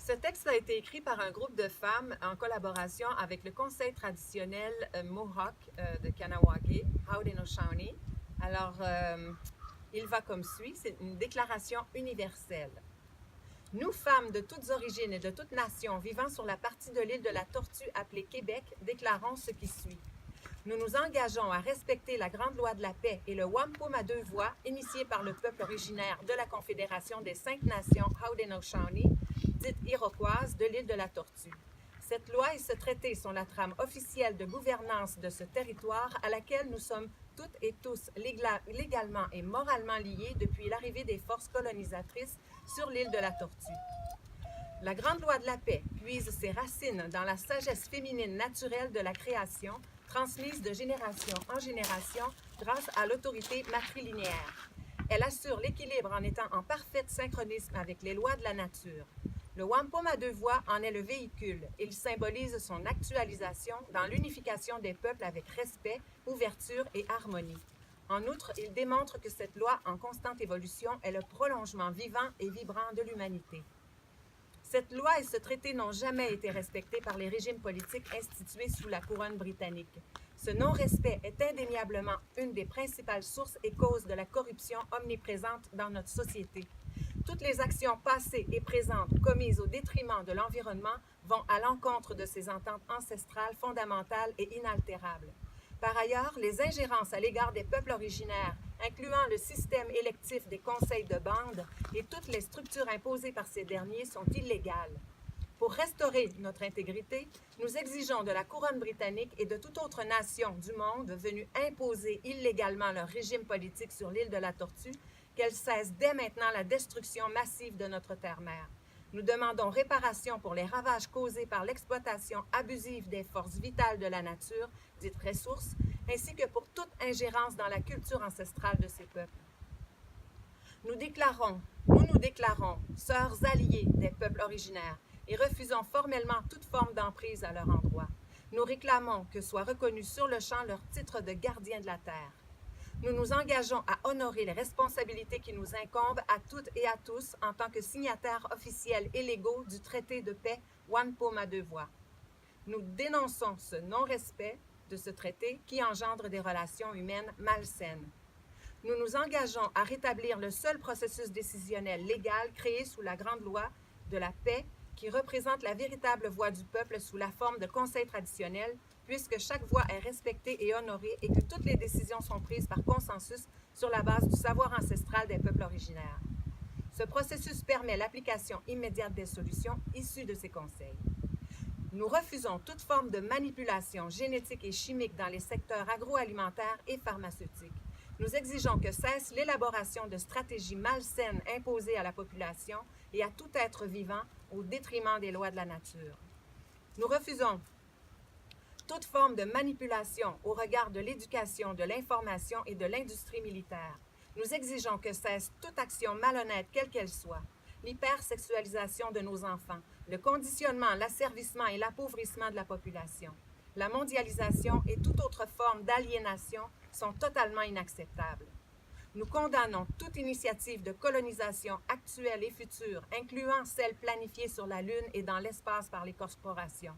Ce texte a été écrit par un groupe de femmes en collaboration avec le conseil traditionnel Mohawk de Kanawagé, Haudenosaunee. Alors, il va comme suit, c'est une déclaration universelle. Nous, femmes de toutes origines et de toutes nations vivant sur la partie de l'île de la Tortue appelée Québec, déclarons ce qui suit. Nous nous engageons à respecter la Grande Loi de la Paix et le Wampum à deux voix, initié par le peuple originaire de la Confédération des 5 Nations Haudenosaunee, dite iroquoise, de l'île de la Tortue. Cette loi et ce traité sont la trame officielle de gouvernance de ce territoire à laquelle nous sommes toutes et tous légalement et moralement liés depuis l'arrivée des forces colonisatrices sur l'île de la Tortue. La Grande Loi de la Paix puise ses racines dans la sagesse féminine naturelle de la création, transmise de génération en génération grâce à l'autorité matrilinéaire. Elle assure l'équilibre en étant en parfait synchronisme avec les lois de la nature. Le Wampum à deux voix en est le véhicule. Il symbolise son actualisation dans l'unification des peuples avec respect, ouverture et harmonie. En outre, il démontre que cette loi en constante évolution est le prolongement vivant et vibrant de l'humanité. Cette loi et ce traité n'ont jamais été respectés par les régimes politiques institués sous la couronne britannique. Ce non-respect est indéniablement une des principales sources et causes de la corruption omniprésente dans notre société. Toutes les actions passées et présentes commises au détriment de l'environnement vont à l'encontre de ces ententes ancestrales fondamentales et inaltérables. Par ailleurs, les ingérences à l'égard des peuples originaires, incluant le système électif des conseils de bande et toutes les structures imposées par ces derniers, sont illégales. Pour restaurer notre intégrité, nous exigeons de la couronne britannique et de toute autre nation du monde venue imposer illégalement leur régime politique sur l'île de la Tortue qu'elle cesse dès maintenant la destruction massive de notre terre-mère. Nous demandons réparation pour les ravages causés par l'exploitation abusive des forces vitales de la nature, dites ressources, ainsi que pour toute ingérence dans la culture ancestrale de ces peuples. Nous nous déclarons sœurs alliées des peuples originaires et refusons formellement toute forme d'emprise à leur endroit. Nous réclamons que soit reconnu sur le champ leur titre de gardien de la terre. Nous nous engageons à honorer les responsabilités qui nous incombent à toutes et à tous en tant que signataires officiels et légaux du traité de paix Wampum à deux voix. Nous dénonçons ce non-respect de ce traité qui engendre des relations humaines malsaines. Nous nous engageons à rétablir le seul processus décisionnel légal créé sous la Grande Loi de la Paix qui représente la véritable voix du peuple sous la forme de conseils traditionnels, puisque chaque voix est respectée et honorée et que toutes les décisions sont prises par consensus sur la base du savoir ancestral des peuples originaires. Ce processus permet l'application immédiate des solutions issues de ces conseils. Nous refusons toute forme de manipulation génétique et chimique dans les secteurs agroalimentaires et pharmaceutiques. Nous exigeons que cesse l'élaboration de stratégies malsaines imposées à la population et à tout être vivant au détriment des lois de la nature. Nous refusons toute forme de manipulation au regard de l'éducation, de l'information et de l'industrie militaire. Nous exigeons que cesse toute action malhonnête, quelle qu'elle soit, l'hypersexualisation de nos enfants, le conditionnement, l'asservissement et l'appauvrissement de la population. La mondialisation et toute autre forme d'aliénation sont totalement inacceptables. Nous condamnons toute initiative de colonisation actuelle et future, incluant celle planifiée sur la Lune et dans l'espace par les corporations.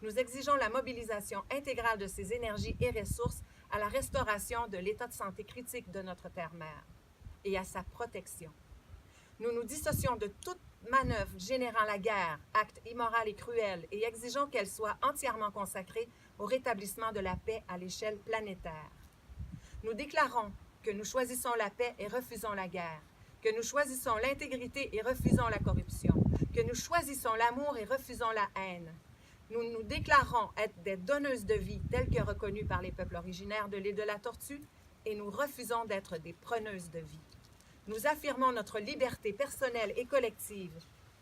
Nous exigeons la mobilisation intégrale de ces énergies et ressources à la restauration de l'état de santé critique de notre terre-mère et à sa protection. Nous nous dissocions de toute manœuvre générant la guerre, acte immoral et cruel, et exigeons qu'elle soit entièrement consacrée au rétablissement de la paix à l'échelle planétaire. Nous déclarons que nous choisissons la paix et refusons la guerre, que nous choisissons l'intégrité et refusons la corruption, que nous choisissons l'amour et refusons la haine. Nous nous déclarons être des donneuses de vie telles que reconnues par les peuples originaires de l'île de la Tortue et nous refusons d'être des preneuses de vie. Nous affirmons notre liberté personnelle et collective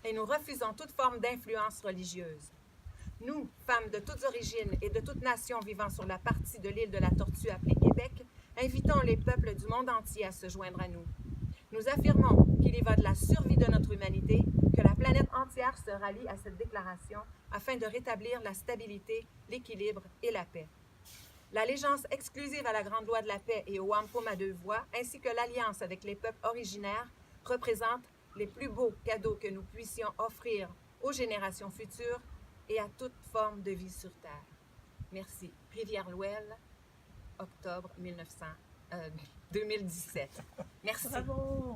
et nous refusons toute forme d'influence religieuse. Nous, femmes de toutes origines et de toutes nations vivant sur la partie de l'île de la Tortue appelée Québec, invitons les peuples du monde entier à se joindre à nous. Nous affirmons qu'il y va de la survie de notre humanité, que la planète entière se rallie à cette déclaration afin de rétablir la stabilité, l'équilibre et la paix. L'allégeance exclusive à la Grande Loi de la Paix et au Wampum à deux voix, ainsi que l'alliance avec les peuples originaires, représentent les plus beaux cadeaux que nous puissions offrir aux générations futures et à toute forme de vie sur Terre. Merci. Rivière-Louelle, octobre 2017. Merci. Bravo!